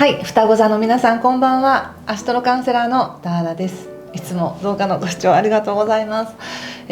はい、双子座の皆さんこんばんは。アストロカウンセラーのダーラです。いつも動画のご視聴ありがとうございます。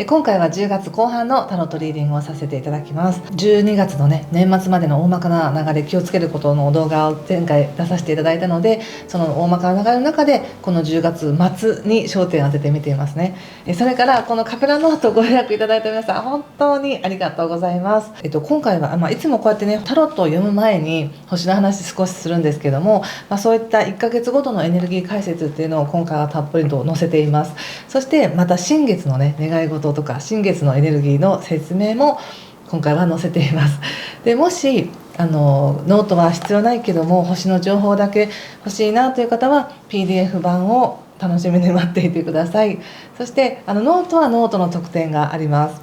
今回は10月後半のタロットリーディングをさせていただきます。12月のね、年末までの大まかな流れ、気をつけることの動画を前回出させていただいたので、その大まかな流れの中でこの10月末に焦点を当ててみていますね。それからこのカペラノートをご予約いただいた皆さん本当にありがとうございます。今回は、いつもこうやってねタロットを読む前に星の話少しするんですけども、そういった1ヶ月ごとのエネルギー解説っていうのを今回はたっぷりと載せています。そしてまた新月のね願い事とか新月のエネルギーの説明も今回は載せています。でもしノートは必要ないけども星の情報だけ欲しいなという方は PDF 版を楽しみに待っていてください。そしてノートはノートの特典があります。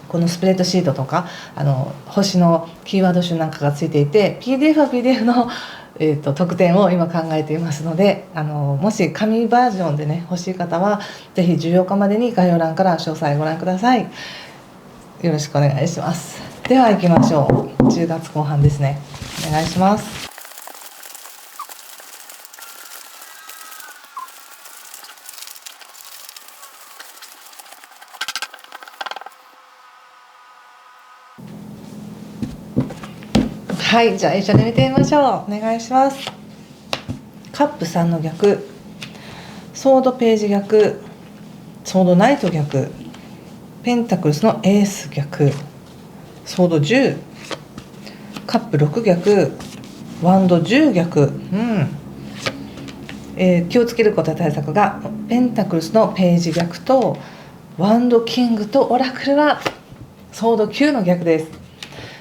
このスプレッドシートとか星のキーワード集なんかがついていて PDF は PDF の特典を今考えていますのでもし紙バージョンでね欲しい方はぜひ14日までに概要欄から詳細ご覧ください。よろしくお願いします。では行きましょう。10月後半ですね。お願いします。はい、じゃあ一緒に見てみましょう。お願いします。カップ3の逆、ソードページ逆、ソードナイト逆、ペンタクルスのエース逆、ソード10、カップ6逆、ワンド10逆、気をつけることや対策がペンタクルスのページ逆とワンドキングとオラクルはソード9の逆です。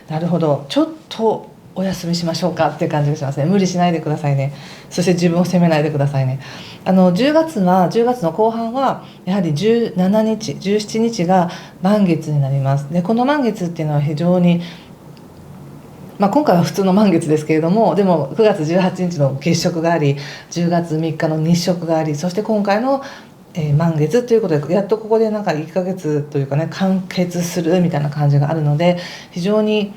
なるほど、ちょっとお休みしましょうかっていう感じがしますね。無理しないでくださいね。そして自分を責めないでくださいね。10月の後半はやはり17日17日が満月になります。でこの満月っていうのは非常に今回は普通の満月ですけれども、でも9月18日の月食があり10月3日の日食があり、そして今回の満月ということでやっとここでなんか1ヶ月というかね完結するみたいな感じがあるので、非常に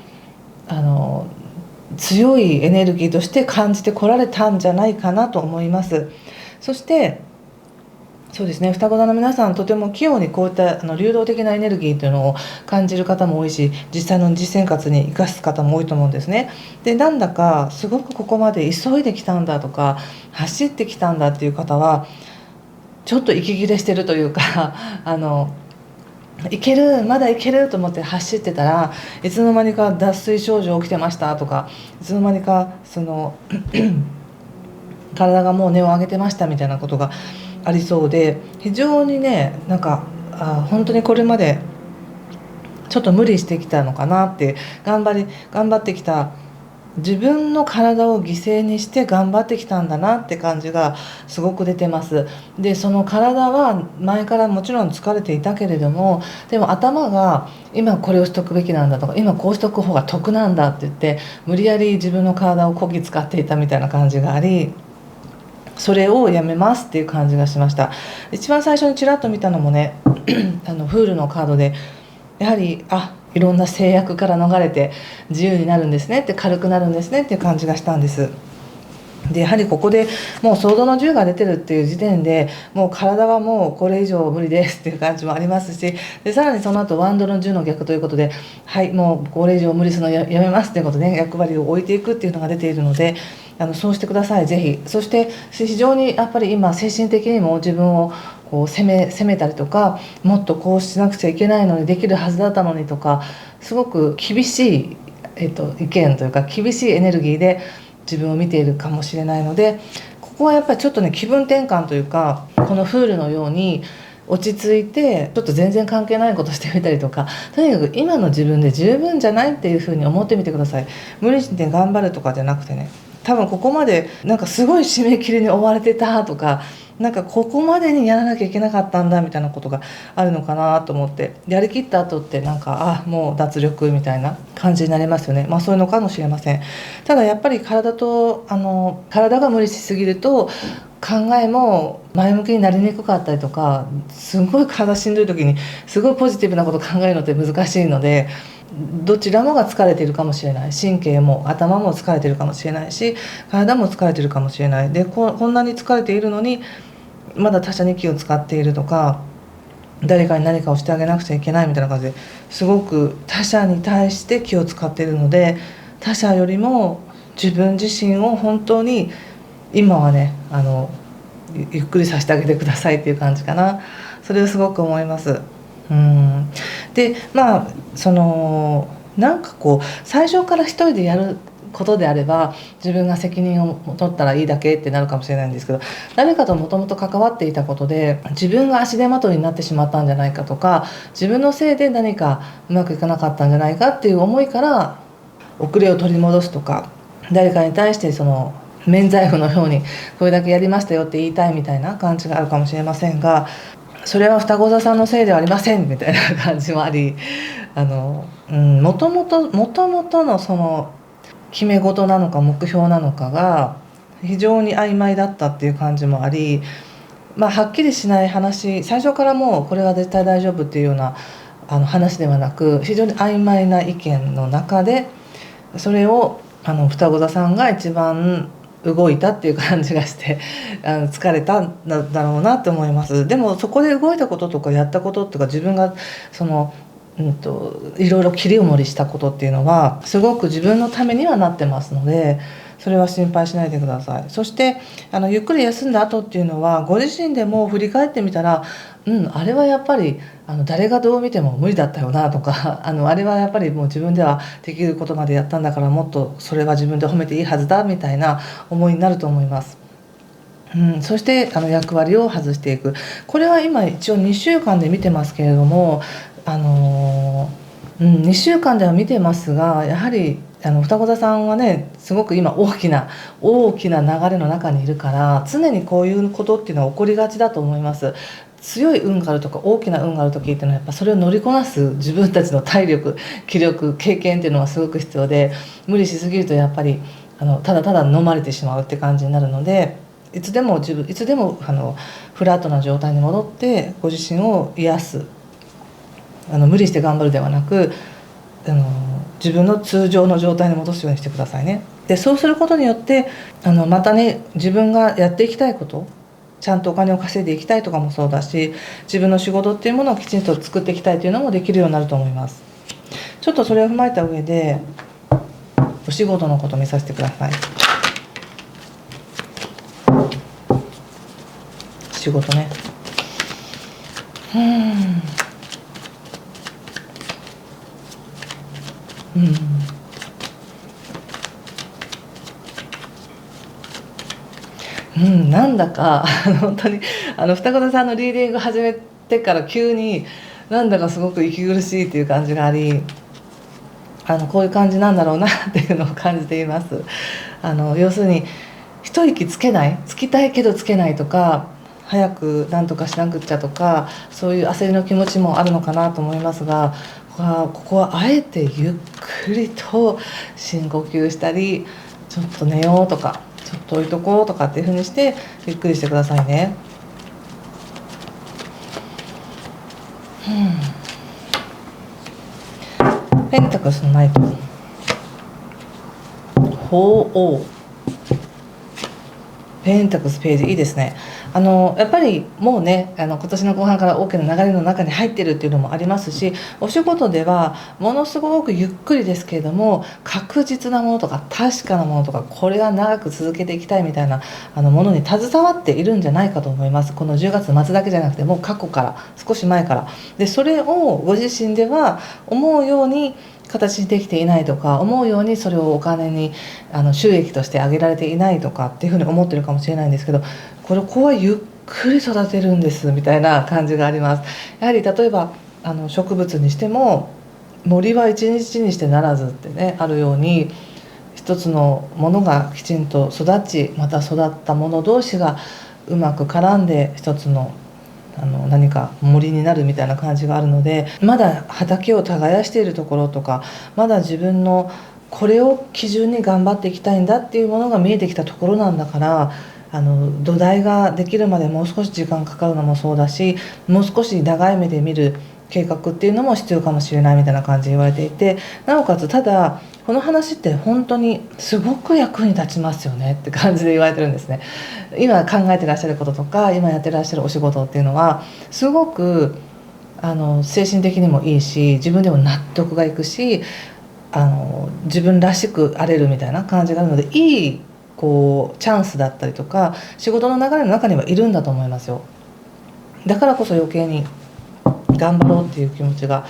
強いエネルギーとして感じてこられたんじゃないかなと思います。そしてそうですね、双子座の皆さんとても器用にこういった流動的なエネルギーというのを感じる方も多いし、実際の実生活に生かす方も多いと思うんですね。でなんだかすごくここまで急いできたんだとか走ってきたんだっていう方はちょっと息切れしてるというかいけるまだいけると思って走ってたらいつの間にか脱水症状起きてましたとか、いつの間にか体がもう根を上げてましたみたいなことがありそうで、非常にねなんか本当にこれまでちょっと無理してきたのかなって、頑張ってきた自分の体を犠牲にして頑張ってきたんだなって感じがすごく出てます。でその体は前からもちろん疲れていたけれども、でも頭が今これをしとくべきなんだとか今こうしとく方が得なんだって言って無理やり自分の体をこき使っていたみたいな感じがあり、それをやめますっていう感じがしました。一番最初にちらっと見たのもねフールのカードでやはりいろんな制約から逃れて自由になるんですねって、軽くなるんですねっていう感じがしたんです。でやはりここでもうソードの10が出てるっていう時点でもう体はもうこれ以上無理ですっていう感じもありますし、でさらにその後ワンドの10の逆ということではいもうこれ以上無理するのやめますということで、役割を置いていくっていうのが出ているのでそうしてくださいぜひ。そして非常にやっぱり今精神的にも自分をこう責めたりとか、もっとこうしなくちゃいけないのにできるはずだったのにとか、すごく厳しい、意見というか厳しいエネルギーで自分を見ているかもしれないので、ここはやっぱりちょっとね気分転換というか、このフールのように落ち着いてちょっと全然関係ないことしてみたりとか、とにかく今の自分で十分じゃないっていうふうに思ってみてください。無理して頑張るとかじゃなくてね、多分ここまでなんかすごい締め切りに追われてたとか、なんかここまでにやらなきゃいけなかったんだみたいなことがあるのかなと思って、やりきった後ってなんかもう脱力みたいな感じになりますよね。そういうのかもしれません。ただやっぱり体が無理しすぎると考えも前向きになりにくかったりとか、すごい体しんどい時にすごいポジティブなことを考えるのって難しいので、どちらもが疲れているかもしれない。神経も頭も疲れているかもしれないし、体も疲れているかもしれない。でこんなに疲れているのにまだ他者に気を使っているとか、誰かに何かをしてあげなくちゃいけないみたいな感じですごく他者に対して気を使っているので、他者よりも自分自身を本当に今はねゆっくりさせてあげてくださいっていう感じかな。それをすごく思います。でなんかこう最初から一人でやることであれば自分が責任を取ったらいいだけってなるかもしれないんですけど、誰かともともと関わっていたことで自分が足手まといになってしまったんじゃないかとか、自分のせいで何かうまくいかなかったんじゃないかっていう思いから遅れを取り戻すとか、誰かに対して免罪符のようにこれだけやりましたよって言いたいみたいな感じがあるかもしれませんが、それは双子座さんのせいではありませんみたいな感じもあり、もともとのその決め事なのか目標なのかが非常に曖昧だったっていう感じもあり、はっきりしない話、最初からもうこれは絶対大丈夫っていうような話ではなく、非常に曖昧な意見の中でそれを双子座さんが一番動いたっていう感じがして疲れたんだろうなって思います。でもそこで動いたこととかやったこととか、自分がいろいろ切り盛りしたことっていうのはすごく自分のためにはなってますので、それは心配しないでください。そしてゆっくり休んだ後っていうのはご自身でも振り返ってみたら、あれはやっぱり誰がどう見ても無理だったよなとかあれはやっぱりもう自分ではできることまでやったんだから、もっとそれは自分で褒めていいはずだみたいな思いになると思います。そして役割を外していく。これは今一応2週間で見てますけれども、2週間では見てますが、やはり双子座さんはねすごく今大きな流れの中にいるから、常にこういうことっていうのは起こりがちだと思います。強い運があるとか大きな運がある時っていうのはやっぱそれを乗りこなす自分たちの体力、気力、経験っていうのはすごく必要で、無理しすぎるとやっぱりただただ飲まれてしまうって感じになるので、いつでもフラットな状態に戻ってご自身を癒す、無理して頑張るではなく自分の通常の状態に戻すようにしてくださいね。でそうすることによってまたね、自分がやっていきたいこと、ちゃんとお金を稼いでいきたいとかもそうだし、自分の仕事っていうものをきちんと作っていきたいというのもできるようになると思います。ちょっとそれを踏まえた上でお仕事のことを見させてください。仕事ね、なんだか本当に双子座さんのリーディング始めてから急になんだかすごく息苦しいっていう感じがあり、こういう感じなんだろうなっていうのを感じています。要するに一息つきたいけどつけないとか、早く何とかしなくっちゃとか、そういう焦りの気持ちもあるのかなと思いますが、ここはあえてゆっくりと深呼吸したり、ちょっと寝ようとかちょっと置いとこうとかっていう風にしてゆっくりしてくださいね。ペンタクスのナイト、鳳凰、ペンタクスページいいですね。やっぱりもうね今年の後半から大きな流れの中に入ってるっていうのもありますし、お仕事ではものすごくゆっくりですけれども確実なものとか確かなものとか、これが長く続けていきたいみたいなものに携わっているんじゃないかと思います。この10月末だけじゃなくてもう過去から少し前からで、それをご自身では思うように形にできていないとか、思うようにそれをお金に収益として上げられていないとかっていうふうに思ってるかもしれないんですけど、ここはゆっくり育てるんですみたいな感じがあります。やはり例えば植物にしても森は一日にしてならずってねあるように、一つのものがきちんと育ち、また育ったもの同士がうまく絡んで一つの何か森になるみたいな感じがあるので、まだ畑を耕しているところとか、まだ自分のこれを基準に頑張っていきたいんだっていうものが見えてきたところなんだから、土台ができるまでもう少し時間かかるのもそうだし、もう少し長い目で見る計画っていうのも必要かもしれないみたいな感じで言われていて、なおかつただこの話って本当にすごく役に立ちますよねって感じで言われてるんですね。今考えてらっしゃることとか今やってらっしゃるお仕事っていうのはすごく精神的にもいいし、自分でも納得がいくし、自分らしくあれるみたいな感じがあるので、いいこうチャンスだったりとか仕事の流れの中にはいるんだと思いますよ。だからこそ余計に頑張ろうっていう気持ちが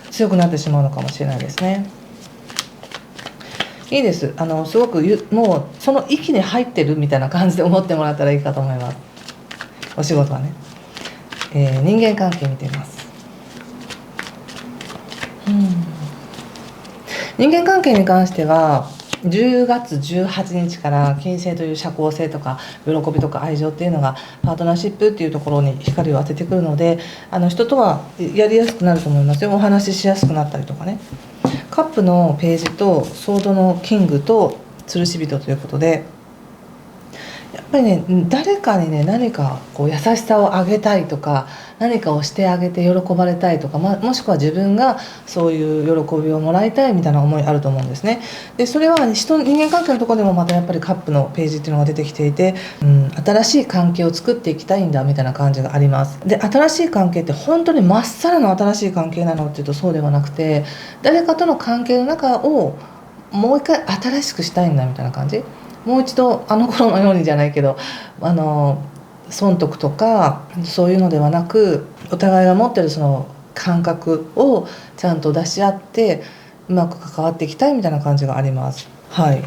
強くなってしまうのかもしれないですね。いいです。すごくもうその域に入ってるみたいな感じで思ってもらったらいいかと思います。お仕事はね、人間関係見ています。人間関係に関しては10月18日から金星という社交性とか喜びとか愛情っていうのがパートナーシップっていうところに光を当ててくるので、人とはやりやすくなると思いますよ。お話ししやすくなったりとかね。カップのページとソードのキングと吊るし人ということで、やっぱりね、誰かにね何かこう優しさをあげたいとか何かをしてあげて喜ばれたいとか、もしくは自分がそういう喜びをもらいたいみたいな思いあると思うんですね。でそれは人間関係のところでもまたやっぱりカップのページっていうのが出てきていて、新しい関係を作っていきたいんだみたいな感じがあります。で新しい関係って本当にまっさらの新しい関係なのっていうとそうではなくて、誰かとの関係の中をもう一回新しくしたいんだみたいな感じ。もう一度あの頃のようにじゃないけど損得とかそういうのではなく、お互いが持ってるその感覚をちゃんと出し合ってうまく関わっていきたいみたいな感じがあります。はい。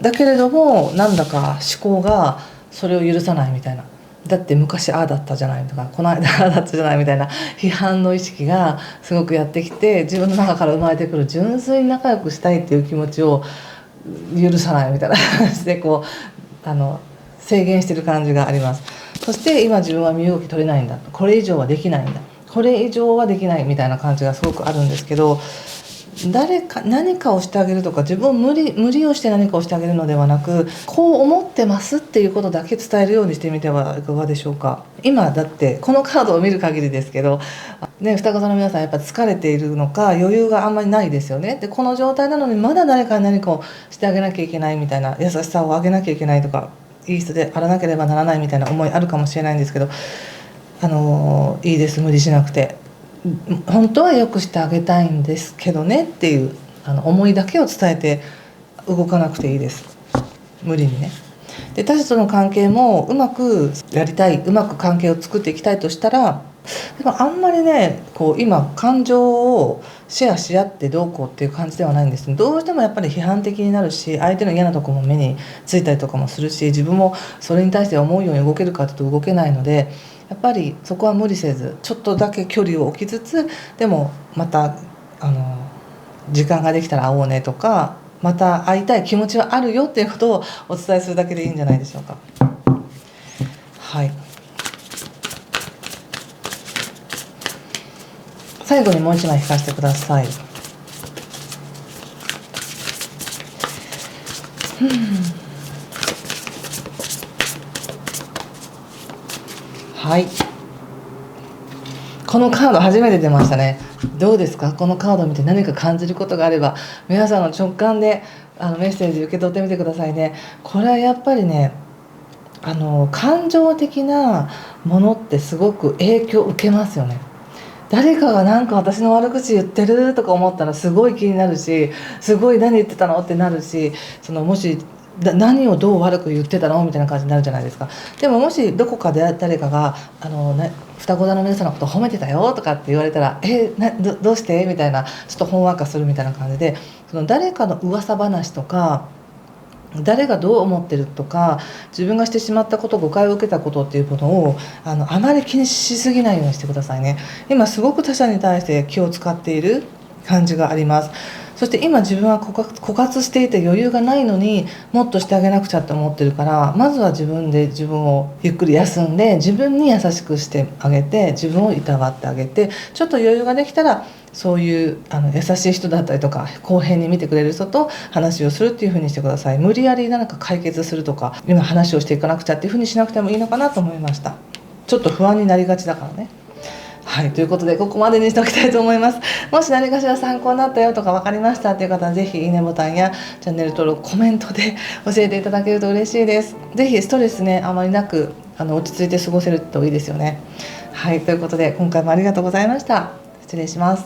だけれどもなんだか思考がそれを許さないみたいな。だって昔ああだったじゃないとかこの間ああだったじゃないみたいな批判の意識がすごくやってきて、自分の中から生まれてくる純粋に仲良くしたいっていう気持ちを許さないみたいな感じでこう制限してる感じがあります。そして今自分は身動き取れないんだ、これ以上はできないんだ、これ以上はできないみたいな感じがすごくあるんですけど、誰か何かをしてあげるとか自分を無理をして何かをしてあげるのではなく、こう思ってますっていうことだけ伝えるようにしてみてはいかがでしょうか。今だってこのカードを見る限りですけどね、双子座の皆さんやっぱ疲れているのか余裕があんまりないですよね。でこの状態なのにまだ誰かに何かをしてあげなきゃいけないみたいな、優しさをあげなきゃいけないとかいい人であらなければならないみたいな思いあるかもしれないんですけど、いいです、無理しなくて。本当は良くしてあげたいんですけどねっていう思いだけを伝えて動かなくていいです、無理にね。で他者との関係もうまくやりたい、うまく関係を作っていきたいとしたら、でもあんまりねこう今感情をシェアし合ってどうこうっていう感じではないんです。どうしてもやっぱり批判的になるし、相手の嫌なとこも目についたりとかもするし、自分もそれに対して思うように動けるかというと動けないので、やっぱりそこは無理せずちょっとだけ距離を置きつつ、でもまた時間ができたら会おうねとか、また会いたい気持ちはあるよっていうことをお伝えするだけでいいんじゃないでしょうか。はい。最後にもう一枚引かせてください。はい。このカード初めて出ましたね。どうですか？このカードを見て何か感じることがあれば皆さんの直感でメッセージ受け取ってみてくださいね。これはやっぱりね感情的なものってすごく影響を受けますよね。誰かがなんか私の悪口言ってるとか思ったらすごい気になるし、すごい何言ってたのってなるし、もし何をどう悪く言ってたのみたいな感じになるじゃないですか。でももしどこかで誰かが双子座の皆さんのことを褒めてたよとかって言われたらどうしてみたいな、ちょっとほんわかするみたいな感じで、誰かの噂話とか誰がどう思ってるとか自分がしてしまったこと、誤解を受けたことっていうことをあまり気にしすぎないようにしてくださいね。今すごく他者に対して気を使っている感じがあります。そして今自分は枯渇していて余裕がないのにもっとしてあげなくちゃって思ってるから、まずは自分で自分をゆっくり休んで自分に優しくしてあげて、自分をいたわってあげて、ちょっと余裕ができたらそういう優しい人だったりとか公平に見てくれる人と話をするっていう風にしてください。無理やり何か解決するとか今話をしていかなくちゃっていう風にしなくてもいいのかなと思いました。ちょっと不安になりがちだからね。はい、ということでここまでにしておきたいと思います。もし何かしら参考になったよとか分かりましたっていう方はぜひいいねボタンやチャンネル登録コメントで教えていただけると嬉しいです。ぜひストレスねあまりなく落ち着いて過ごせるといいですよね。はい、ということで今回もありがとうございました。失礼します。